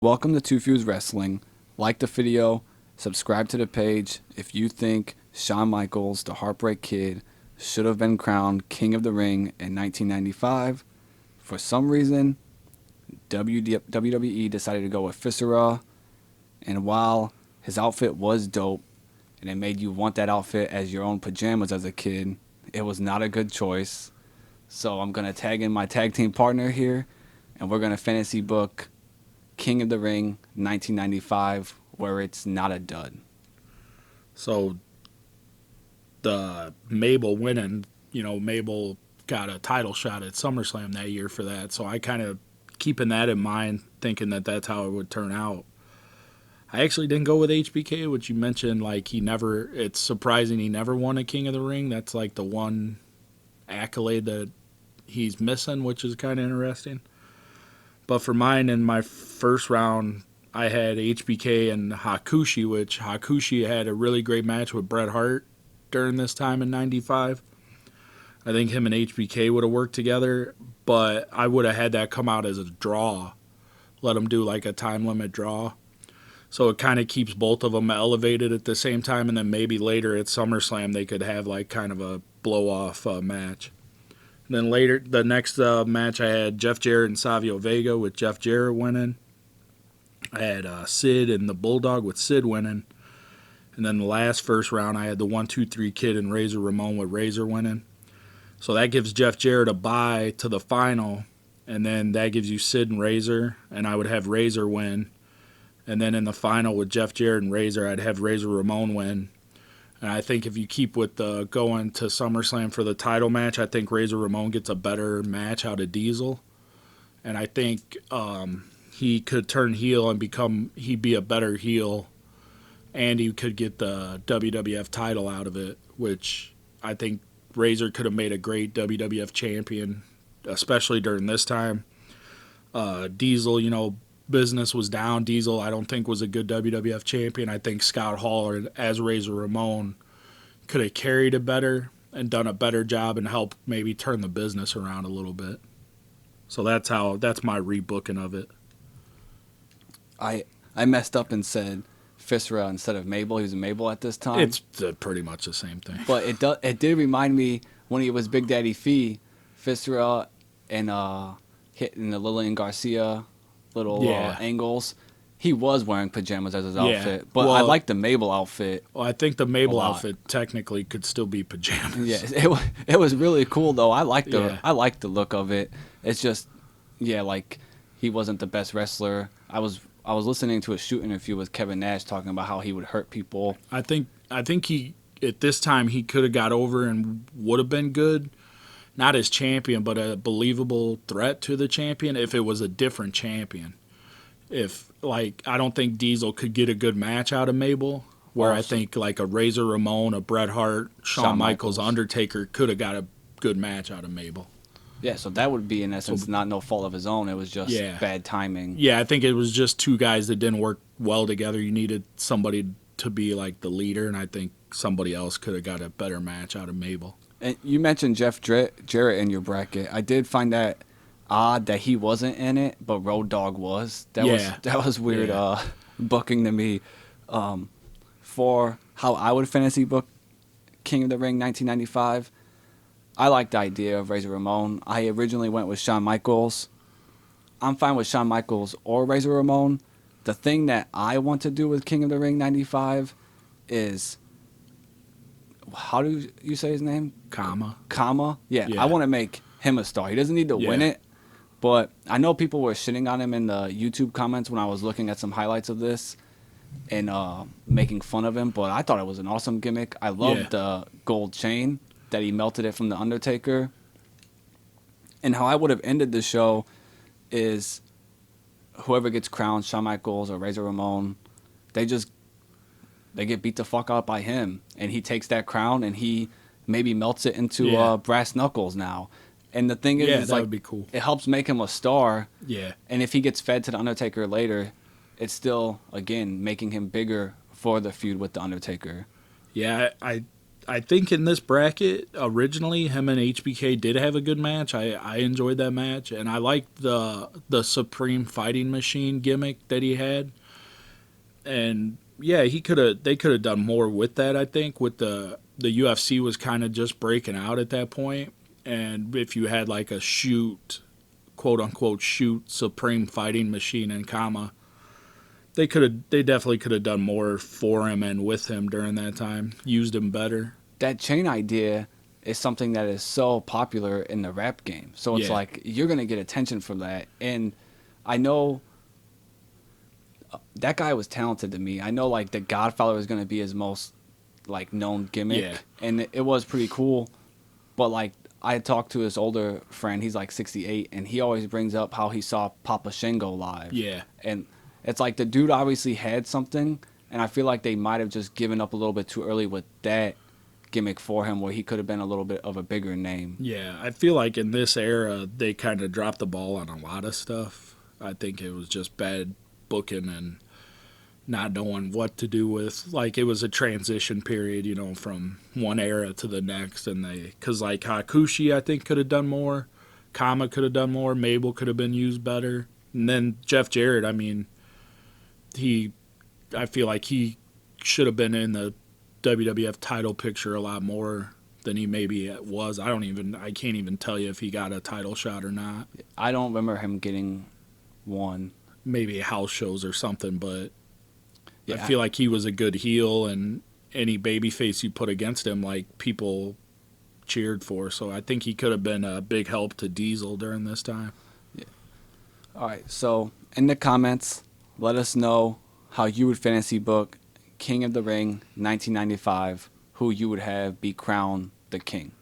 Welcome to Two Fuse Wrestling. Like the video, subscribe to the page if you think Shawn Michaels, the Heartbreak Kid, should have been crowned King of the Ring in 1995. For some reason, WWE decided to go with Viscera, and while his outfit was dope, and it made you want that outfit as your own pajamas as a kid, it was not a good choice. So I'm going to tag in my tag team partner here, and we're going to fantasy book King of the Ring 1995, where it's not a dud. So the Mabel winning, Mabel got a title shot at SummerSlam that year for that. So I kind of keeping that in mind, thinking that that's how it would turn out. I actually didn't go with HBK, which you mentioned, it's surprising he never won a King of the Ring. That's like the one accolade that he's missing, which is kind of interesting. But for mine, in my first round, I had HBK and Hakushi, which Hakushi had a really great match with Bret Hart during this time in 95. I think him and HBK would have worked together, but I would have had that come out as a draw. Let them do like a time limit draw. So it kind of keeps both of them elevated at the same time, and then maybe later at SummerSlam they could have like kind of a blow-off match. Then later, the next match, I had Jeff Jarrett and Savio Vega with Jeff Jarrett winning. I had Sid and the Bulldog with Sid winning. And then the last first round, I had the 1-2-3 Kid and Razor Ramon with Razor winning. So that gives Jeff Jarrett a bye to the final. And then that gives you Sid and Razor. And I would have Razor win. And then in the final with Jeff Jarrett and Razor, I'd have Razor Ramon win. And I think if you keep with the going to SummerSlam for the title match, I think Razor Ramon gets a better match out of Diesel. And I think he could turn heel and he'd be a better heel. And he could get the WWF title out of it, which I think Razor could have made a great WWF champion, especially during this time. Diesel, business was down. Diesel, I don't think, was a good WWF champion. I think Scott Hall, as Razor Ramon, could have carried it better and done a better job and helped maybe turn the business around a little bit. So that's my rebooking of it. I messed up and said Viscera instead of Mabel. He was Mabel at this time. It's pretty much the same thing. But it did remind me when he was Big Daddy Fee, Viscera and hitting the Lillian Garcia little angles. He was wearing pajamas as his outfit, but I like the Mabel outfit. Well, I think the Mabel outfit technically could still be pajamas. Yeah, it was really cool though. I like the look of it. It's just like he wasn't the best wrestler. I was listening to a shoot interview with Kevin Nash talking about how he would hurt people. I think he at this time he could have got over and would have been good. Not as champion, but a believable threat to the champion if it was a different champion. I don't think Diesel could get a good match out of Mabel, where I think like a Razor Ramon, a Bret Hart, Shawn Michaels, Undertaker could have got a good match out of Mabel. Yeah, so that would be in essence not no fault of his own. It was just bad timing. Yeah, I think it was just two guys that didn't work well together. You needed somebody to be like the leader, and I think somebody else could have got a better match out of Mabel. And you mentioned Jeff Jarrett in your bracket. I did find that odd that he wasn't in it, but Road Dogg was. That was weird booking to me. For how I would fantasy book King of the Ring 1995, I like the idea of Razor Ramon. I originally went with Shawn Michaels. I'm fine with Shawn Michaels or Razor Ramon. The thing that I want to do with King of the Ring 95 is, how do you say his name? Kama. Yeah, I want to make him a star. He doesn't need to win it, but I know people were shitting on him in the YouTube comments when I was looking at some highlights of this and making fun of him, but I thought it was an awesome gimmick. I loved the gold chain that he melted it from The Undertaker. And how I would have ended the show is whoever gets crowned, Shawn Michaels or Razor Ramon, they get beat the fuck out by him, and he takes that crown and he maybe melts it into brass knuckles now. And the thing is, that would be cool. It helps make him a star. Yeah. And if he gets fed to the Undertaker later, it's still again making him bigger for the feud with the Undertaker. Yeah, I I think in this bracket, originally, him and HBK did have a good match. I enjoyed that match, and I liked the Supreme Fighting Machine gimmick that he had. And yeah, they could have done more with that, I think, with the UFC was kind of just breaking out at that point. And if you had like a shoot, quote unquote shoot Supreme Fighting Machine in Kama, they definitely could have done more for him and with him during that time, used him better. That chain idea is something that is so popular in the rap game. So it's like you're going to get attention from that. And I know that guy was talented to me. I know like the Godfather was going to be his most like known gimmick, and it was pretty cool. But like I had talked to his older friend, he's like 68, and he always brings up how he saw Papa Shango live. Yeah. And it's like the dude obviously had something, and I feel like they might have just given up a little bit too early with that gimmick for him, where he could have been a little bit of a bigger name. Yeah, I feel like in this era they kind of dropped the ball on a lot of stuff. I think it was just bad booking and not knowing what to do with. Like, it was a transition period, you know, from one era to the next. And because like Hakushi, I think, could have done more. Kama could have done more. Mabel could have been used better. And then Jeff Jarrett, I mean, I feel like he should have been in the WWF title picture a lot more than he maybe was. I can't even tell you if he got a title shot or not. I don't remember him getting one. Maybe house shows or something, but I feel like he was a good heel, and any babyface you put against him, like, people cheered for. So I think he could have been a big help to Diesel during this time. Yeah. All right, so in the comments, let us know how you would fantasy book King of the Ring 1995, who you would have be crowned the king.